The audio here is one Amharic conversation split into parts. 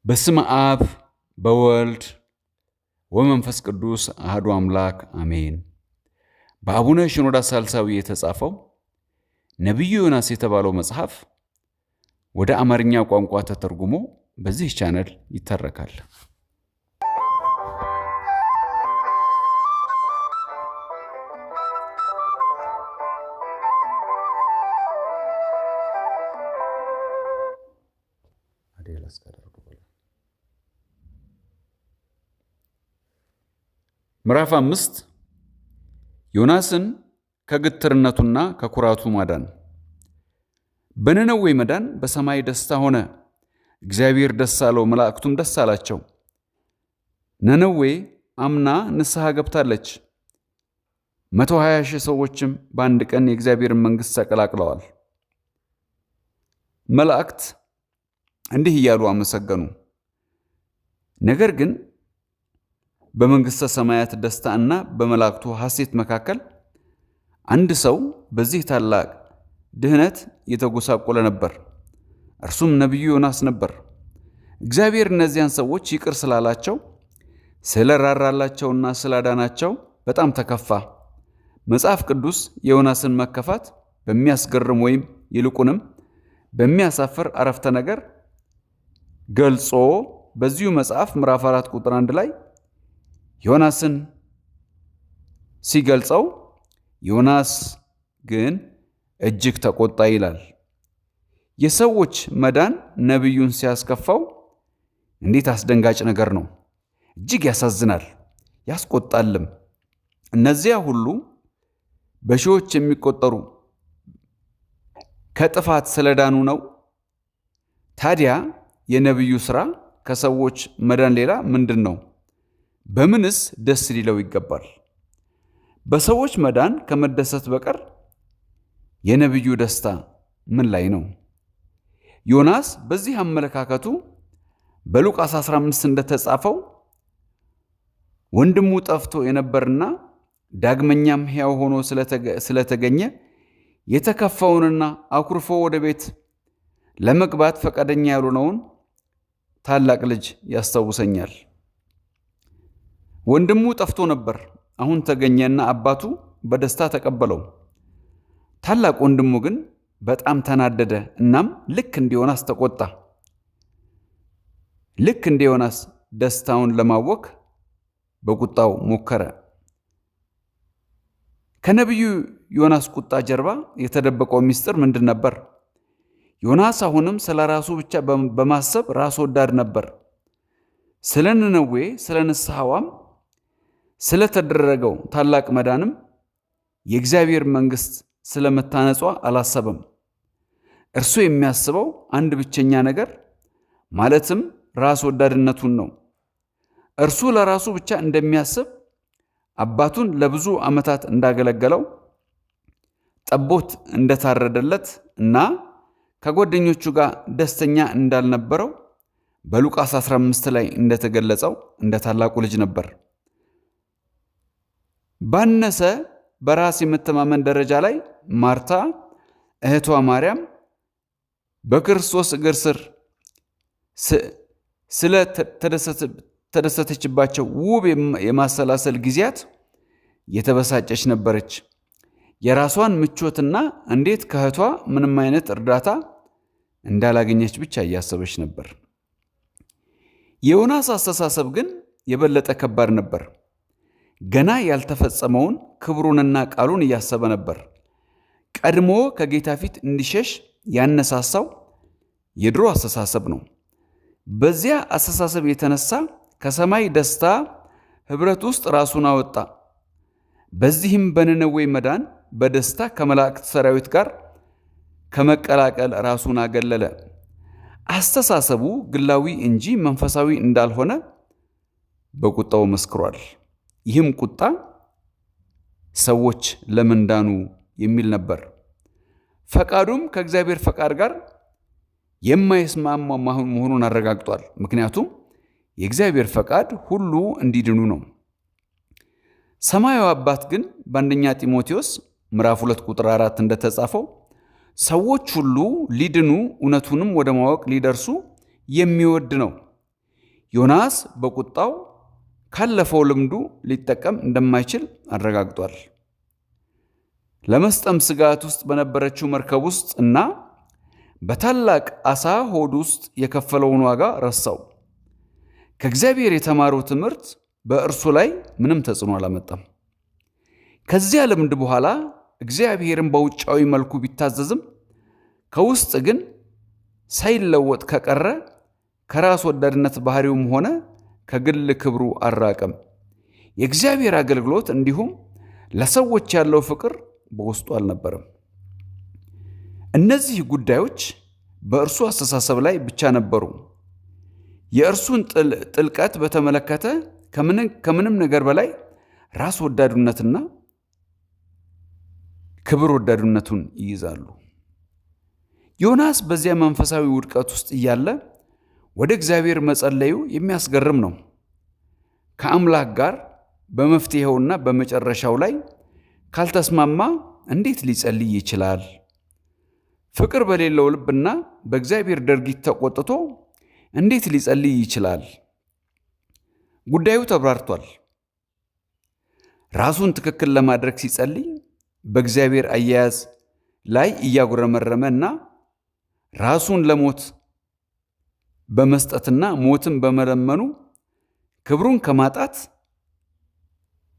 በስመ አብ በወልድ ወመንፈስ ቅዱስ አሐዱ አምላክ አሜን። በአቡነ ሽኖዳ ሳልሳዊ የተጻፈው ነቢዩ ዮናስ የተባለው መጽሐፍ ወደ አማርኛ ቋንቋ ተተርጉሞ በዚህ ቻናል ይተረካል። ምዕራፍ 5 ዮናስን ከግትርነቱና ከኩራቱ ማዳን። በነነዌ መዳን በሰማይ ደስታ ሆነ። እግዚአብሔር ደስ አለው፣ መላእክቱም ደስ አላቸው። ነነዌ አምና ንስሐ ገብታለች። 120,000 ሰዎችም በአንድ ቀን የእግዚአብሔርን መንግሥት ተቀላቅለዋል። መላእክት እንዲህ እያሉ አመሰገኑ። ነገር ግን በመንግሥተ ሰማያት ደስታ እና በመላእክቱ ሐሴት መካከል አንድ ሰው በዚህ ታላቅ ድህነት የተጎሳቆለ ነበር። እርሱም ነቢዩ ዮናስ ነበር። እግዚአብሔር እነዚያን ሰዎች ይቅር ስላላቸው፣ ስለራራላቸውና ስላዳናቸው በጣም ተከፋ። መጽሐፍ ቅዱስ የዮናስን መከፋት በሚያስገርም ወይም ይልቁንም በሚያሳፍር አረፍተ ነገር ገልጾ በዚሁ መጽሐፍ ምዕራፍ 4 ቁጥር 1 ላይ ዮናስን ሲገልጸው ዮናስ ግን እጅግ ተቆጣ ይላል። የሰዎች መዳን ነቢዩን ሲያስከፋው እንዴት አስደንጋጭ ነገር ነው! እጅግ ያሳዝናል፣ ያስቆጣልም። እነዚያ ሁሉ በሺዎች የሚቆጠሩ ከጥፋት ስለዳኑ ነው። ታዲያ የነቢዩ ሥራ ከሰዎች መዳን ሌላ ምንድን ነው? በምንስ ደስ ሊለው ይገባል? በሰዎች መዳን ከመደሰት በቀር የነቢዩ ደስታ ምን ላይ ነው? ዮናስ በዚህ አመለካከቱ በሉቃስ 15 እንደተጻፈው ወንድሙ ጠፍቶ የነበርና ዳግመኛም ሕያው ሆኖ ስለተገኘ የተከፋውንና አኩርፎ ወደ ቤት ለመግባት ፈቃደኛ ያልሆነውን ታላቅ ልጅ ያስታውሰኛል። ወንድሙ ጠፍቶ ነበር፣ አሁን ተገኘና አባቱ በደስታ ተቀበለው። ታላቅ ወንድሙ ግን በጣም ተናደደ። እናም ልክ እንደ ዮናስ ተቆጣ። ልክ እንደ ዮናስ ደስታውን ለማወክ በቁጣው ሞከረ። ከነቢዩ ዮናስ ቁጣ ጀርባ የተደበቀው ምስጢር ምንድን ነበር? ዮናስ አሁንም ስለ ራሱ ብቻ በማሰብ ራስ ወዳድ ነበር። ስለ ነነዌ፣ ስለ ንስሐዋም፣ ስለተደረገው ታላቅ መዳንም የእግዚአብሔር መንግሥት ስለመታነጿ አላሰበም። እርሱ የሚያስበው አንድ ብቸኛ ነገር ማለትም ራስ ወዳድነቱን ነው። እርሱ ለራሱ ብቻ እንደሚያስብ፣ አባቱን ለብዙ ዓመታት እንዳገለገለው፣ ጠቦት እንደታረደለት እና ከጓደኞቹ ጋር ደስተኛ እንዳልነበረው በሉቃስ 15 ላይ እንደተገለጸው እንደ ታላቁ ልጅ ነበር። ባነሰ በራስ የመተማመን ደረጃ ላይ ማርታ እህቷ ማርያም በክርስቶስ እግር ስር ስለተደሰተችባቸው ውብ የማሰላሰል ጊዜያት የተበሳጨች ነበረች። የራሷን ምቾትና እንዴት ከእህቷ ምንም አይነት እርዳታ እንዳላገኘች ብቻ እያሰበች ነበር። የዮናስ አስተሳሰብ ግን የበለጠ ከባድ ነበር። ገና ያልተፈጸመውን ክብሩንና ቃሉን እያሰበ ነበር። ቀድሞ ከጌታ ፊት እንዲሸሽ ያነሳሳው የድሮ አስተሳሰብ ነው። በዚያ አስተሳሰብ የተነሳ ከሰማይ ደስታ ኅብረት ውስጥ ራሱን አወጣ። በዚህም በነነዌ መዳን በደስታ ከመላእክት ሰራዊት ጋር ከመቀላቀል ራሱን አገለለ። አስተሳሰቡ ግላዊ እንጂ መንፈሳዊ እንዳልሆነ በቁጣው መስክሯል። ይህም ቁጣ ሰዎች ለምን ዳኑ የሚል ነበር። ፈቃዱም ከእግዚአብሔር ፈቃድ ጋር የማይስማማ መሆኑን አረጋግጧል። ምክንያቱም የእግዚአብሔር ፈቃድ ሁሉ እንዲድኑ ነው። ሰማያዊ አባት ግን በአንደኛ ጢሞቴዎስ ምዕራፍ 2 ቁጥር 4 እንደተጻፈው ሰዎች ሁሉ ሊድኑ እውነቱንም ወደ ማወቅ ሊደርሱ የሚወድ ነው። ዮናስ በቁጣው ካለፈው ልምዱ ሊጠቀም እንደማይችል አረጋግጧል። ለመስጠም ስጋት ውስጥ በነበረችው መርከብ ውስጥ እና በታላቅ አሳ ሆድ ውስጥ የከፈለውን ዋጋ ረሳው። ከእግዚአብሔር የተማረው ትምህርት በእርሱ ላይ ምንም ተጽዕኖ አላመጣም። ከዚያ ልምድ በኋላ እግዚአብሔርን በውጫዊ መልኩ ቢታዘዝም ከውስጥ ግን ሳይለወጥ ከቀረ ከራስ ወዳድነት ባህሪውም ሆነ ከግል ክብሩ አልራቀም። የእግዚአብሔር አገልግሎት እንዲሁም ለሰዎች ያለው ፍቅር በውስጡ አልነበረም። እነዚህ ጉዳዮች በእርሱ አስተሳሰብ ላይ ብቻ ነበሩ። የእርሱን ጥልቀት በተመለከተ ከምንም ነገር በላይ ራስ ወዳዱነትና ክብር ወዳዱነቱን ይይዛሉ። ዮናስ በዚያ መንፈሳዊ ውድቀት ውስጥ እያለ ወደ እግዚአብሔር መጸለዩ የሚያስገርም ነው። ከአምላክ ጋር በመፍትሄውና በመጨረሻው ላይ ካልተስማማ እንዴት ሊጸልይ ይችላል? ፍቅር በሌለው ልብና በእግዚአብሔር ድርጊት ተቆጥቶ እንዴት ሊጸልይ ይችላል? ጉዳዩ ተብራርቷል። ራሱን ትክክል ለማድረግ ሲጸልይ በእግዚአብሔር አያያዝ ላይ እያጉረመረመ እና ራሱን ለሞት በመስጠትና ሞትን በመለመኑ ክብሩን ከማጣት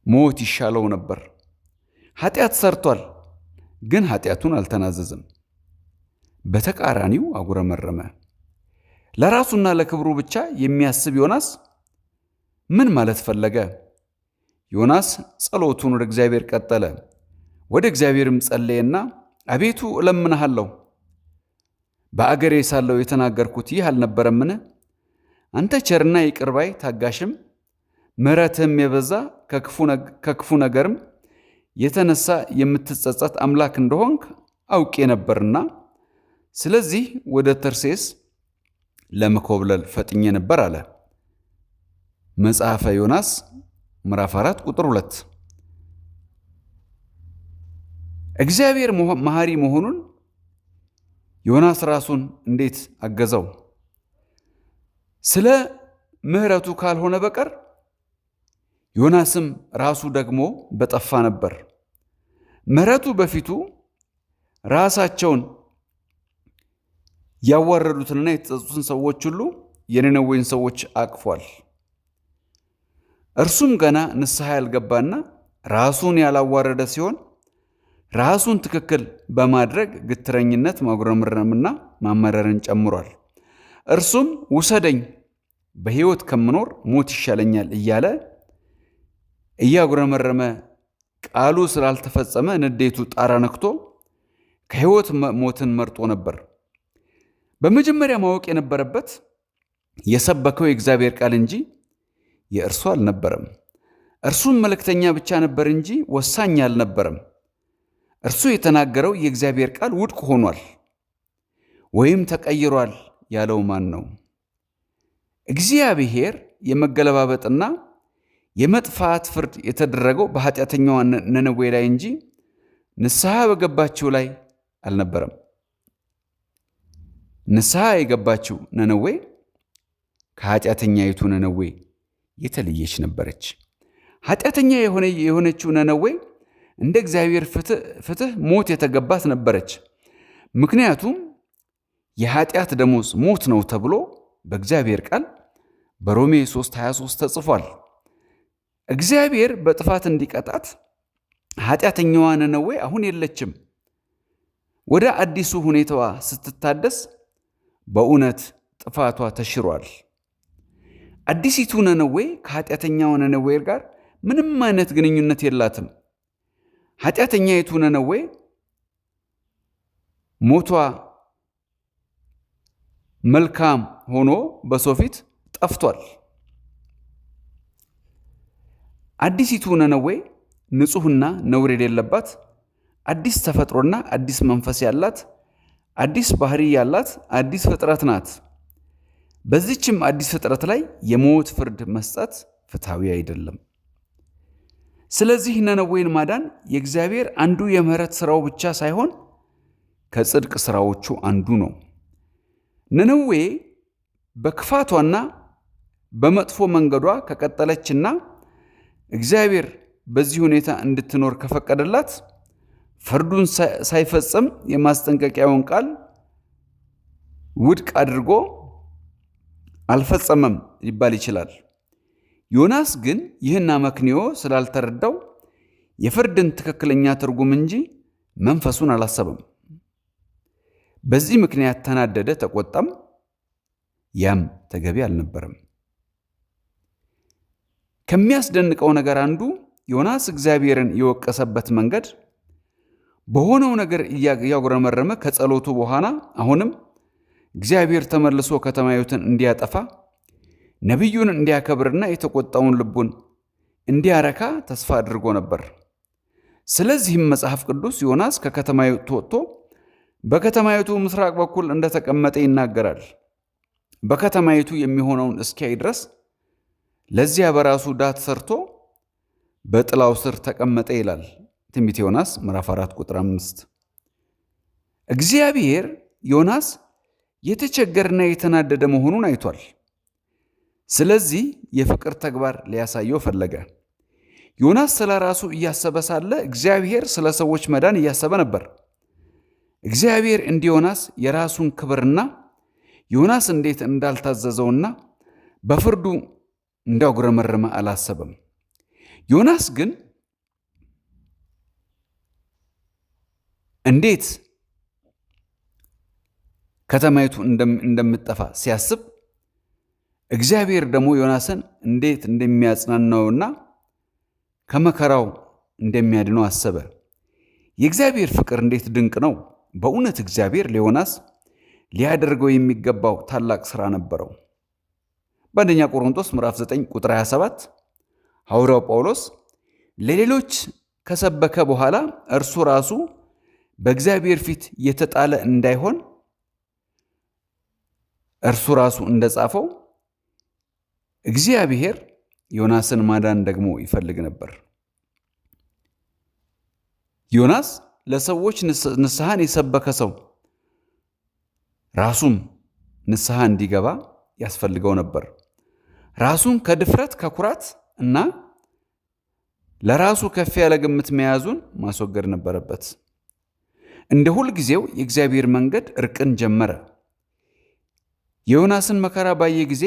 ሞት ይሻለው ነበር። ኃጢአት ሰርቷል፣ ግን ኃጢአቱን አልተናዘዘም። በተቃራኒው አጉረመረመ። ለራሱና ለክብሩ ብቻ የሚያስብ ዮናስ ምን ማለት ፈለገ? ዮናስ ጸሎቱን ወደ እግዚአብሔር ቀጠለ። ወደ እግዚአብሔርም ጸለየና አቤቱ እለምንሃለሁ፣ በአገሬ ሳለሁ የተናገርኩት ይህ አልነበረምን? አንተ ቸርና ይቅር ባይ ታጋሽም፣ ምሕረትህም የበዛ ከክፉ ነገርም የተነሳ የምትጸጸት አምላክ እንደሆንክ አውቄ ነበርና ስለዚህ ወደ ተርሴስ ለመኮብለል ፈጥኜ ነበር አለ። መጽሐፈ ዮናስ ምዕራፍ 4 ቁጥር 2። እግዚአብሔር መሐሪ መሆኑን ዮናስ ራሱን እንዴት አገዘው? ስለ ምሕረቱ ካልሆነ በቀር ዮናስም ራሱ ደግሞ በጠፋ ነበር። ምሕረቱ በፊቱ ራሳቸውን ያዋረዱትንና የተጸጸቱትን ሰዎች ሁሉ የነነዌን ሰዎች አቅፏል። እርሱም ገና ንስሐ ያልገባና ራሱን ያላዋረደ ሲሆን ራሱን ትክክል በማድረግ ግትረኝነት፣ ማጉረምረምና ማመረርን ጨምሯል። እርሱም ውሰደኝ፣ በሕይወት ከምኖር ሞት ይሻለኛል እያለ እያጉረመረመ ቃሉ ስላልተፈጸመ ንዴቱ ጣራ ነክቶ ከሕይወት ሞትን መርጦ ነበር። በመጀመሪያ ማወቅ የነበረበት የሰበከው የእግዚአብሔር ቃል እንጂ የእርሱ አልነበረም። እርሱም መልእክተኛ ብቻ ነበር እንጂ ወሳኝ አልነበረም። እርሱ የተናገረው የእግዚአብሔር ቃል ውድቅ ሆኗል ወይም ተቀይሯል ያለው ማን ነው? እግዚአብሔር የመገለባበጥና የመጥፋት ፍርድ የተደረገው በኃጢአተኛዋ ነነዌ ላይ እንጂ ንስሐ በገባችው ላይ አልነበረም። ንስሐ የገባችው ነነዌ ከኃጢአተኛይቱ ነነዌ የተለየች ነበረች። ኃጢአተኛ የሆነችው ነነዌ እንደ እግዚአብሔር ፍትህ ሞት የተገባት ነበረች። ምክንያቱም የኃጢአት ደሞዝ ሞት ነው ተብሎ በእግዚአብሔር ቃል በሮሜ 3:23 ተጽፏል። እግዚአብሔር በጥፋት እንዲቀጣት ኃጢአተኛዋ ነነዌ አሁን የለችም። ወደ አዲሱ ሁኔታዋ ስትታደስ በእውነት ጥፋቷ ተሽሯል። አዲሲቱ ነነዌ ከኃጢአተኛዋ ነነዌ ጋር ምንም አይነት ግንኙነት የላትም። ኃጢአተኛይቱ ነነዌ ሞቷ መልካም ሆኖ በሰው ፊት ጠፍቷል። አዲሲቱ ነነዌ ንጹሕና ነውር የሌለባት አዲስ ተፈጥሮና አዲስ መንፈስ ያላት አዲስ ባህሪ ያላት አዲስ ፍጥረት ናት። በዚህችም አዲስ ፍጥረት ላይ የሞት ፍርድ መስጠት ፍትሐዊ አይደለም። ስለዚህ ነነዌን ማዳን የእግዚአብሔር አንዱ የምህረት ሥራው ብቻ ሳይሆን ከጽድቅ ሥራዎቹ አንዱ ነው። ነነዌ በክፋቷና በመጥፎ መንገዷ ከቀጠለችና እግዚአብሔር በዚህ ሁኔታ እንድትኖር ከፈቀደላት ፍርዱን ሳይፈጽም የማስጠንቀቂያውን ቃል ውድቅ አድርጎ አልፈጸመም ሊባል ይችላል። ዮናስ ግን ይህን አመክንዮ ስላልተረዳው የፍርድን ትክክለኛ ትርጉም እንጂ መንፈሱን አላሰበም። በዚህ ምክንያት ተናደደ፣ ተቆጣም። ያም ተገቢ አልነበረም። ከሚያስደንቀው ነገር አንዱ ዮናስ እግዚአብሔርን የወቀሰበት መንገድ በሆነው ነገር እያጉረመረመ ከጸሎቱ በኋላ አሁንም እግዚአብሔር ተመልሶ ከተማይቱን እንዲያጠፋ ነቢዩን እንዲያከብርና የተቆጣውን ልቡን እንዲያረካ ተስፋ አድርጎ ነበር። ስለዚህም መጽሐፍ ቅዱስ ዮናስ ከከተማይቱ ወጥቶ በከተማይቱ ምስራቅ በኩል እንደተቀመጠ ይናገራል። በከተማይቱ የሚሆነውን እስኪያይ ድረስ ለዚያ በራሱ ዳት ሰርቶ በጥላው ስር ተቀመጠ ይላል ትንቢተ ዮናስ ምዕራፍ 4 ቁጥር 5። እግዚአብሔር ዮናስ የተቸገረና የተናደደ መሆኑን አይቷል። ስለዚህ የፍቅር ተግባር ሊያሳየው ፈለገ። ዮናስ ስለ ራሱ እያሰበ ሳለ እግዚአብሔር ስለ ሰዎች መዳን እያሰበ ነበር። እግዚአብሔር እንደ ዮናስ የራሱን ክብርና ዮናስ እንዴት እንዳልታዘዘውና በፍርዱ እንዳጉረመረመ አላሰበም። ዮናስ ግን እንዴት ከተማይቱ እንደምትጠፋ ሲያስብ እግዚአብሔር ደግሞ ዮናስን እንዴት እንደሚያጽናናውና ከመከራው እንደሚያድነው አሰበ። የእግዚአብሔር ፍቅር እንዴት ድንቅ ነው! በእውነት እግዚአብሔር ለዮናስ ሊያደርገው የሚገባው ታላቅ ሥራ ነበረው። በአንደኛ ቆሮንቶስ ምዕራፍ 9 ቁጥር 27 ሐዋርያው ጳውሎስ ለሌሎች ከሰበከ በኋላ እርሱ ራሱ በእግዚአብሔር ፊት የተጣለ እንዳይሆን እርሱ ራሱ እንደጻፈው እግዚአብሔር ዮናስን ማዳን ደግሞ ይፈልግ ነበር። ዮናስ ለሰዎች ንስሐን የሰበከ ሰው ራሱም ንስሐ እንዲገባ ያስፈልገው ነበር። ራሱን ከድፍረት ከኩራት እና ለራሱ ከፍ ያለ ግምት መያዙን ማስወገድ ነበረበት። እንደ ሁል ጊዜው የእግዚአብሔር መንገድ እርቅን ጀመረ። የዮናስን መከራ ባየ ጊዜ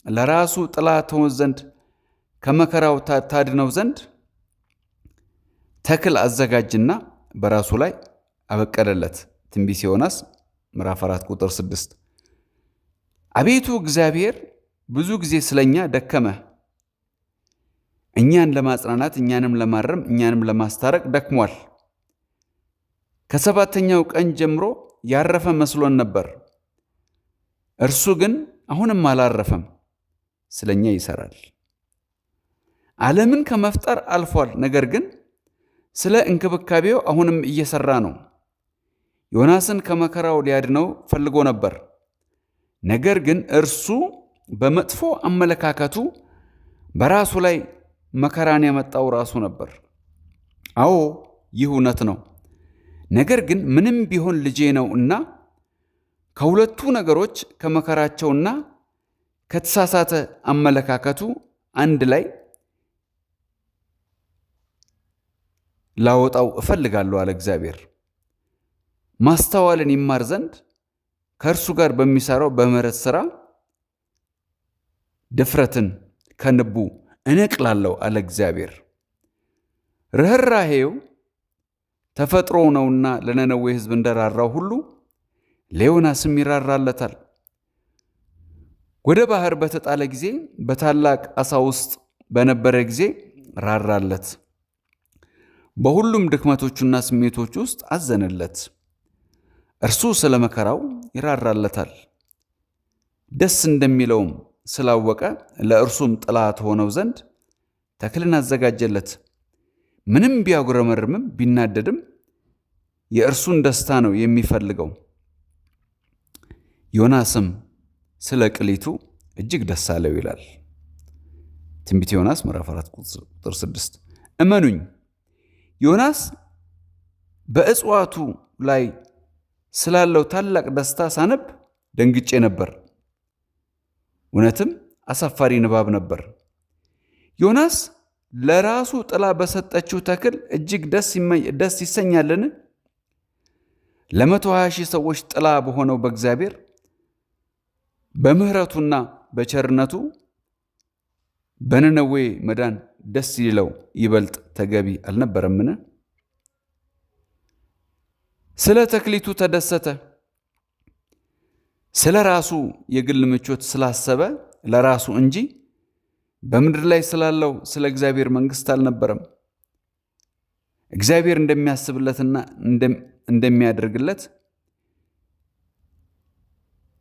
ለራሱ ጥላ ትሆን ዘንድ ከመከራው ታድነው ዘንድ ተክል አዘጋጅና በራሱ ላይ አበቀለለት። ትንቢተ ዮናስ ምዕራፍ 4 ቁጥር 6። አቤቱ እግዚአብሔር ብዙ ጊዜ ስለኛ ደከመ። እኛን ለማጽናናት፣ እኛንም ለማረም፣ እኛንም ለማስታረቅ ደክሟል። ከሰባተኛው ቀን ጀምሮ ያረፈ መስሎን ነበር። እርሱ ግን አሁንም አላረፈም፣ ስለኛ ይሰራል። ዓለምን ከመፍጠር አልፏል። ነገር ግን ስለ እንክብካቤው አሁንም እየሰራ ነው። ዮናስን ከመከራው ሊያድነው ፈልጎ ነበር። ነገር ግን እርሱ በመጥፎ አመለካከቱ በራሱ ላይ መከራን ያመጣው ራሱ ነበር። አዎ ይህ እውነት ነው። ነገር ግን ምንም ቢሆን ልጄ ነው እና ከሁለቱ ነገሮች ከመከራቸውና ከተሳሳተ አመለካከቱ አንድ ላይ ላወጣው እፈልጋለሁ አለ እግዚአብሔር። ማስተዋልን ይማር ዘንድ ከእርሱ ጋር በሚሰራው በምህረት ሥራ ድፍረትን ከንቡ እነቅላለሁ አለ እግዚአብሔር። ርኅራኄው ተፈጥሮ ነውና ለነነዌ ሕዝብ እንደራራው ሁሉ ለዮናስም ይራራለታል። ወደ ባህር በተጣለ ጊዜ፣ በታላቅ ዓሣ ውስጥ በነበረ ጊዜ ራራለት። በሁሉም ድክመቶቹና ስሜቶች ውስጥ አዘነለት። እርሱ ስለ መከራው ይራራለታል። ደስ እንደሚለውም ስላወቀ ለእርሱም ጥላ ትሆነው ዘንድ ተክልን አዘጋጀለት። ምንም ቢያጉረመርምም ቢናደድም የእርሱን ደስታ ነው የሚፈልገው። ዮናስም ስለ ቅሊቱ እጅግ ደስ አለው ይላል ትንቢተ ዮናስ ምዕራፍ 4 ቁጥር 6። እመኑኝ ዮናስ በእጽዋቱ ላይ ስላለው ታላቅ ደስታ ሳነብ ደንግጬ ነበር። እውነትም አሳፋሪ ንባብ ነበር። ዮናስ ለራሱ ጥላ በሰጠችው ተክል እጅግ ደስ ይሰኛልን? ለ120,000 ሰዎች ጥላ በሆነው በእግዚአብሔር በምህረቱና በቸርነቱ በነነዌ መዳን ደስ ይለው ይበልጥ ተገቢ አልነበረምን? ስለ ተክሊቱ ተደሰተ። ስለ ራሱ የግል ምቾት ስላሰበ ለራሱ እንጂ በምድር ላይ ስላለው ስለ እግዚአብሔር መንግሥት አልነበረም። እግዚአብሔር እንደሚያስብለትና እንደሚያደርግለት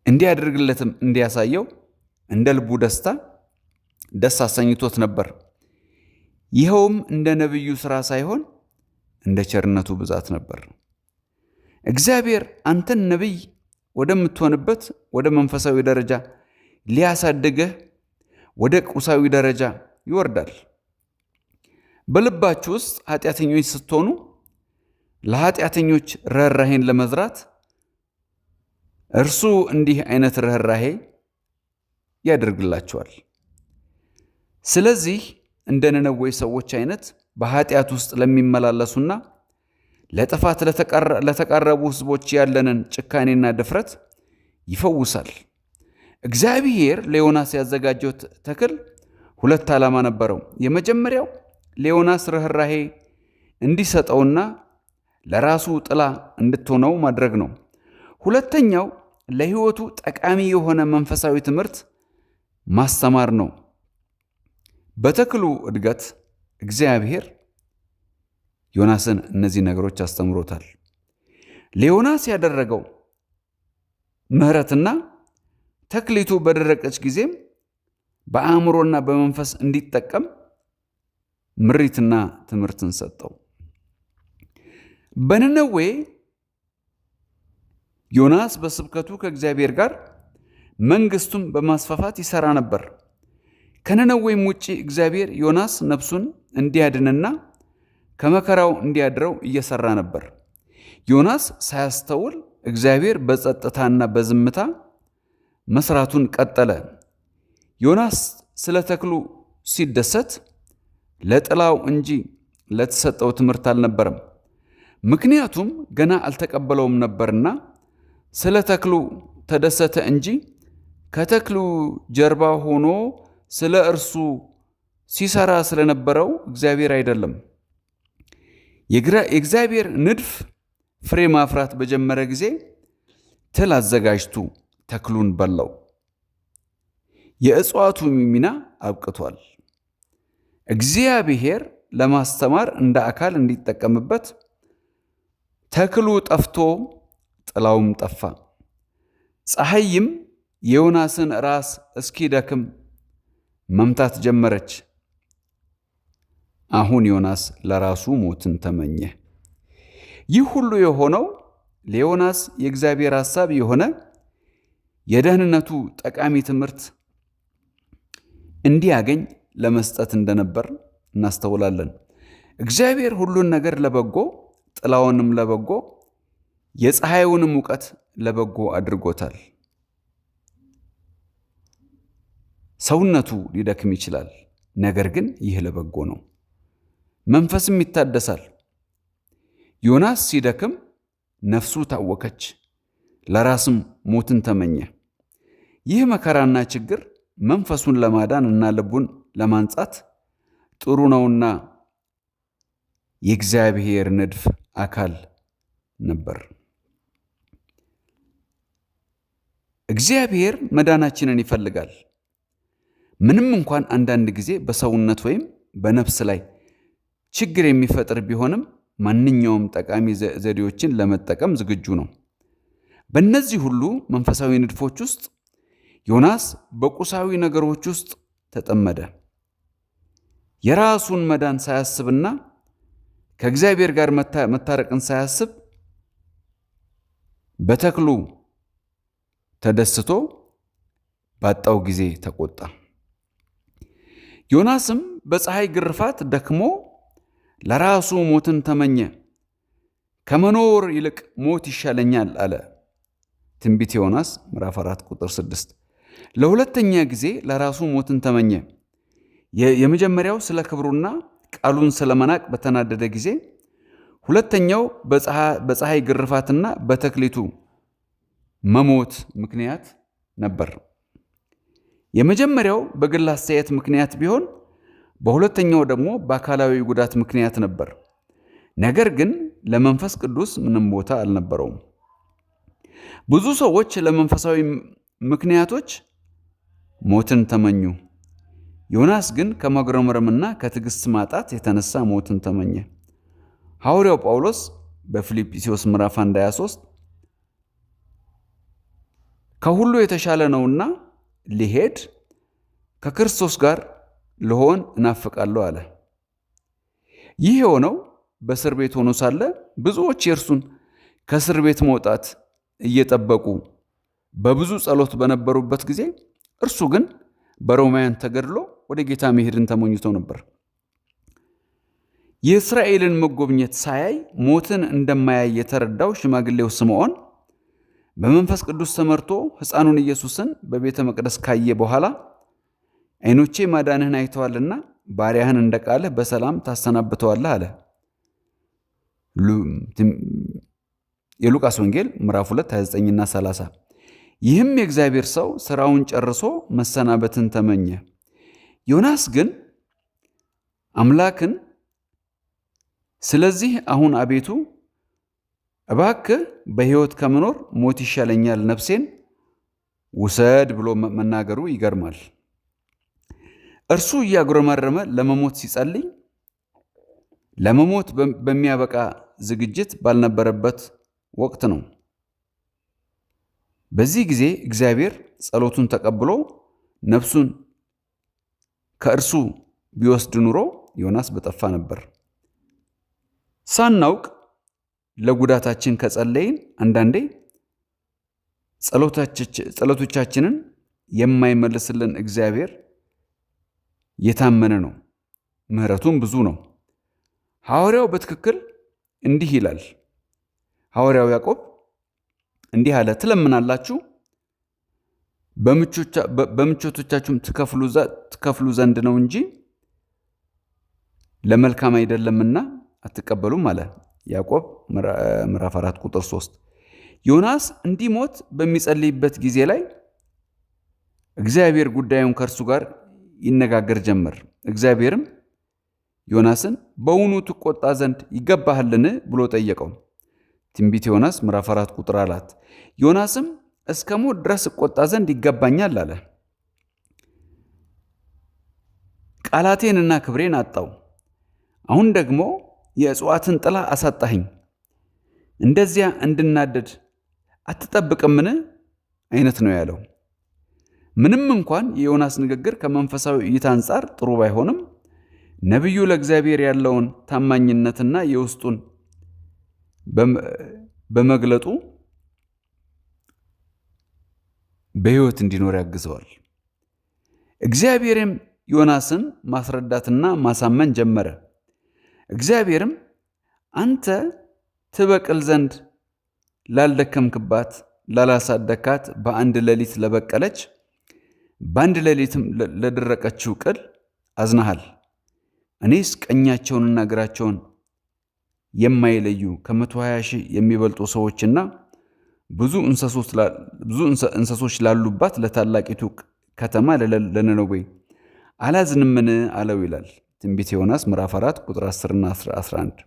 እንዲያደርግለትም እንዲያሳየው እንደ ልቡ ደስ አሰኝቶት ነበር። ይኸውም እንደ ነቢዩ ሥራ ሳይሆን እንደ ቸርነቱ ብዛት ነበር። እግዚአብሔር አንተን ነቢይ ወደምትሆንበት ወደ መንፈሳዊ ደረጃ ሊያሳድግህ ወደ ቁሳዊ ደረጃ ይወርዳል። በልባችሁ ውስጥ ኃጢአተኞች ስትሆኑ ለኃጢአተኞች ርኅራኄን ለመዝራት እርሱ እንዲህ አይነት ርኅራኄ ያደርግላቸዋል። ስለዚህ እንደ ነነዌ ሰዎች አይነት በኃጢአት ውስጥ ለሚመላለሱና ለጥፋት ለተቃረቡ ሕዝቦች ያለንን ጭካኔና ድፍረት ይፈውሳል። እግዚአብሔር ለዮናስ ያዘጋጀው ተክል 2 ዓላማ ነበረው። የመጀመሪያው ለዮናስ ርኅራኄ እንዲሰጠውና ለራሱ ጥላ እንድትሆነው ማድረግ ነው። ሁለተኛው ለሕይወቱ ጠቃሚ የሆነ መንፈሳዊ ትምህርት ማስተማር ነው። በተክሉ እድገት እግዚአብሔር ዮናስን እነዚህ ነገሮች አስተምሮታል። ለዮናስ ያደረገው ምሕረትና ተክሊቱ በደረቀች ጊዜም በአእምሮና በመንፈስ እንዲጠቀም ምሪትና ትምህርትን ሰጠው። በነነዌ ዮናስ በስብከቱ ከእግዚአብሔር ጋር መንግሥቱን በማስፋፋት ይሠራ ነበር። ከነነዌም ውጪ እግዚአብሔር ዮናስ ነፍሱን እንዲያድንና ከመከራው እንዲያድረው እየሠራ ነበር። ዮናስ ሳያስተውል እግዚአብሔር በጸጥታና በዝምታ መስራቱን ቀጠለ። ዮናስ ስለ ተክሉ ሲደሰት ለጥላው እንጂ ለተሰጠው ትምህርት አልነበረም። ምክንያቱም ገና አልተቀበለውም ነበርና ስለ ተክሉ ተደሰተ እንጂ ከተክሉ ጀርባ ሆኖ ስለ እርሱ ሲሰራ ስለነበረው እግዚአብሔር አይደለም። የእግዚአብሔር ንድፍ ፍሬ ማፍራት በጀመረ ጊዜ ትል አዘጋጅቱ ተክሉን በላው። የእጽዋቱ ሚና አብቅቷል። እግዚአብሔር ለማስተማር እንደ አካል እንዲጠቀምበት ተክሉ ጠፍቶ ጥላውም ጠፋ። ፀሐይም የዮናስን ራስ እስኪደክም መምታት ጀመረች። አሁን ዮናስ ለራሱ ሞትን ተመኘ። ይህ ሁሉ የሆነው ለዮናስ የእግዚአብሔር ሐሳብ የሆነ የደህንነቱ ጠቃሚ ትምህርት እንዲያገኝ ለመስጠት እንደነበር እናስተውላለን። እግዚአብሔር ሁሉን ነገር ለበጎ፣ ጥላውንም ለበጎ፣ የፀሐዩንም ሙቀት ለበጎ አድርጎታል። ሰውነቱ ሊደክም ይችላል፣ ነገር ግን ይህ ለበጎ ነው። መንፈስም ይታደሳል። ዮናስ ሲደክም ነፍሱ ታወከች፣ ለራስም ሞትን ተመኘ። ይህ መከራና ችግር መንፈሱን ለማዳን እና ልቡን ለማንጻት ጥሩ ነውና የእግዚአብሔር ንድፍ አካል ነበር። እግዚአብሔር መዳናችንን ይፈልጋል። ምንም እንኳን አንዳንድ ጊዜ በሰውነት ወይም በነፍስ ላይ ችግር የሚፈጥር ቢሆንም ማንኛውም ጠቃሚ ዘዴዎችን ለመጠቀም ዝግጁ ነው። በእነዚህ ሁሉ መንፈሳዊ ንድፎች ውስጥ ዮናስ በቁሳዊ ነገሮች ውስጥ ተጠመደ። የራሱን መዳን ሳያስብና ከእግዚአብሔር ጋር መታረቅን ሳያስብ በተክሉ ተደስቶ ባጣው ጊዜ ተቆጣ። ዮናስም በፀሐይ ግርፋት ደክሞ ለራሱ ሞትን ተመኘ። ከመኖር ይልቅ ሞት ይሻለኛል አለ። ትንቢተ ዮናስ ምዕራፍ 4 ቁጥር 6። ለሁለተኛ ጊዜ ለራሱ ሞትን ተመኘ። የመጀመሪያው ስለ ክብሩና ቃሉን ስለመናቅ በተናደደ ጊዜ፣ ሁለተኛው በፀሐይ ግርፋትና በተክሊቱ መሞት ምክንያት ነበር። የመጀመሪያው በግል አስተያየት ምክንያት ቢሆን፣ በሁለተኛው ደግሞ በአካላዊ ጉዳት ምክንያት ነበር። ነገር ግን ለመንፈስ ቅዱስ ምንም ቦታ አልነበረውም። ብዙ ሰዎች ለመንፈሳዊ ምክንያቶች ሞትን ተመኙ። ዮናስ ግን ከማጉረምረምና ከትዕግስት ማጣት የተነሳ ሞትን ተመኘ። ሐዋርያው ጳውሎስ በፊልጵስዩስ ምዕራፍ 1:23 ከሁሉ የተሻለ ነውና ሊሄድ ከክርስቶስ ጋር ልሆን እናፍቃለሁ አለ። ይህ የሆነው በእስር ቤት ሆኖ ሳለ ብዙዎች የእርሱን ከእስር ቤት መውጣት እየጠበቁ በብዙ ጸሎት በነበሩበት ጊዜ፣ እርሱ ግን በሮማውያን ተገድሎ ወደ ጌታ መሄድን ተመኝቶ ነበር። የእስራኤልን መጎብኘት ሳያይ ሞትን እንደማያይ የተረዳው ሽማግሌው ስምዖን በመንፈስ ቅዱስ ተመርቶ ሕፃኑን ኢየሱስን በቤተ መቅደስ ካየ በኋላ ዓይኖቼ ማዳንህን አይተዋልና ባሪያህን እንደ ቃልህ በሰላም ታሰናብተዋለህ አለ። የሉቃስ ወንጌል ምዕራፍ 2 29ና 30። ይህም የእግዚአብሔር ሰው ሥራውን ጨርሶ መሰናበትን ተመኘ። ዮናስ ግን አምላክን ስለዚህ አሁን አቤቱ እባክህ በሕይወት ከምኖር ሞት ይሻለኛል፣ ነፍሴን ውሰድ ብሎ መናገሩ ይገርማል። እርሱ እያጉረመረመ ለመሞት ሲጸልይ ለመሞት በሚያበቃ ዝግጅት ባልነበረበት ወቅት ነው። በዚህ ጊዜ እግዚአብሔር ጸሎቱን ተቀብሎ ነፍሱን ከእርሱ ቢወስድ ኑሮ ዮናስ በጠፋ ነበር። ሳናውቅ ለጉዳታችን ከጸለይን አንዳንዴ ጸሎቶቻችንን የማይመልስልን እግዚአብሔር የታመነ ነው፣ ምሕረቱም ብዙ ነው። ሐዋርያው በትክክል እንዲህ ይላል። ሐዋርያው ያዕቆብ እንዲህ አለ፣ ትለምናላችሁ በምቾቶቻችሁም ትከፍሉ ዘንድ ነው እንጂ ለመልካም አይደለምና አትቀበሉም አለ። ያዕቆብ ምዕራፍ 4 ቁጥር 3። ዮናስ እንዲሞት በሚጸልይበት ጊዜ ላይ እግዚአብሔር ጉዳዩን ከእርሱ ጋር ይነጋገር ጀመር። እግዚአብሔርም ዮናስን በውኑ ትቆጣ ዘንድ ይገባሃልን ብሎ ጠየቀው። ትንቢተ ዮናስ ምዕራፍ 4 ቁጥር 4። ዮናስም እስከ ሞት ድረስ እቆጣ ዘንድ ይገባኛል አለ። ቃላቴንና ክብሬን አጣው፣ አሁን ደግሞ የእጽዋትን ጥላ አሳጣኸኝ። እንደዚያ እንድናደድ አትጠብቅምን አይነት ነው ያለው። ምንም እንኳን የዮናስ ንግግር ከመንፈሳዊ እይታ አንጻር ጥሩ ባይሆንም ነቢዩ ለእግዚአብሔር ያለውን ታማኝነትና የውስጡን በመግለጡ በሕይወት እንዲኖር ያግዘዋል። እግዚአብሔርም ዮናስን ማስረዳትና ማሳመን ጀመረ። እግዚአብሔርም አንተ ትበቅል ዘንድ ላልደከምክባት ላላሳደካት በአንድ ሌሊት ለበቀለች በአንድ ሌሊትም ለደረቀችው ቅል አዝነሃል። እኔስ ቀኛቸውንና ግራቸውን የማይለዩ ከ120,000 የሚበልጡ ሰዎችና ብዙ እንስሶች ላሉባት ለታላቂቱ ከተማ ለነነዌ አላዝንምን አለው ይላል ትንቢተ ዮናስ ምዕራፍ 4 ቁጥር 10ና 11።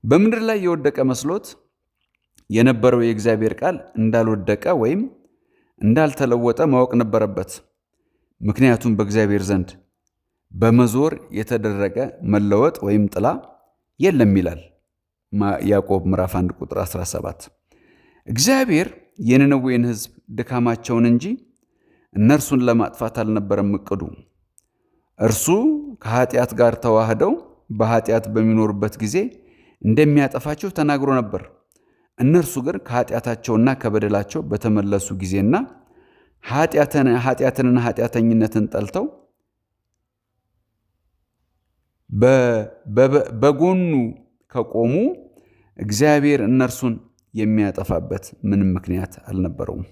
በምድር ላይ የወደቀ መስሎት የነበረው የእግዚአብሔር ቃል እንዳልወደቀ ወይም እንዳልተለወጠ ማወቅ ነበረበት። ምክንያቱም በእግዚአብሔር ዘንድ በመዞር የተደረገ መለወጥ ወይም ጥላ የለም ይላል ያዕቆብ ምዕራፍ 1 ቁጥር 17። እግዚአብሔር የነነዌን ሕዝብ ድካማቸውን እንጂ እነርሱን ለማጥፋት አልነበረም እቅዱ። እርሱ ከኃጢአት ጋር ተዋህደው በኃጢአት በሚኖሩበት ጊዜ እንደሚያጠፋቸው ተናግሮ ነበር። እነርሱ ግን ከኃጢአታቸውና ከበደላቸው በተመለሱ ጊዜና ኃጢአትንና ኃጢአተኝነትን ጠልተው በጎኑ ከቆሙ እግዚአብሔር እነርሱን የሚያጠፋበት ምንም ምክንያት አልነበረውም።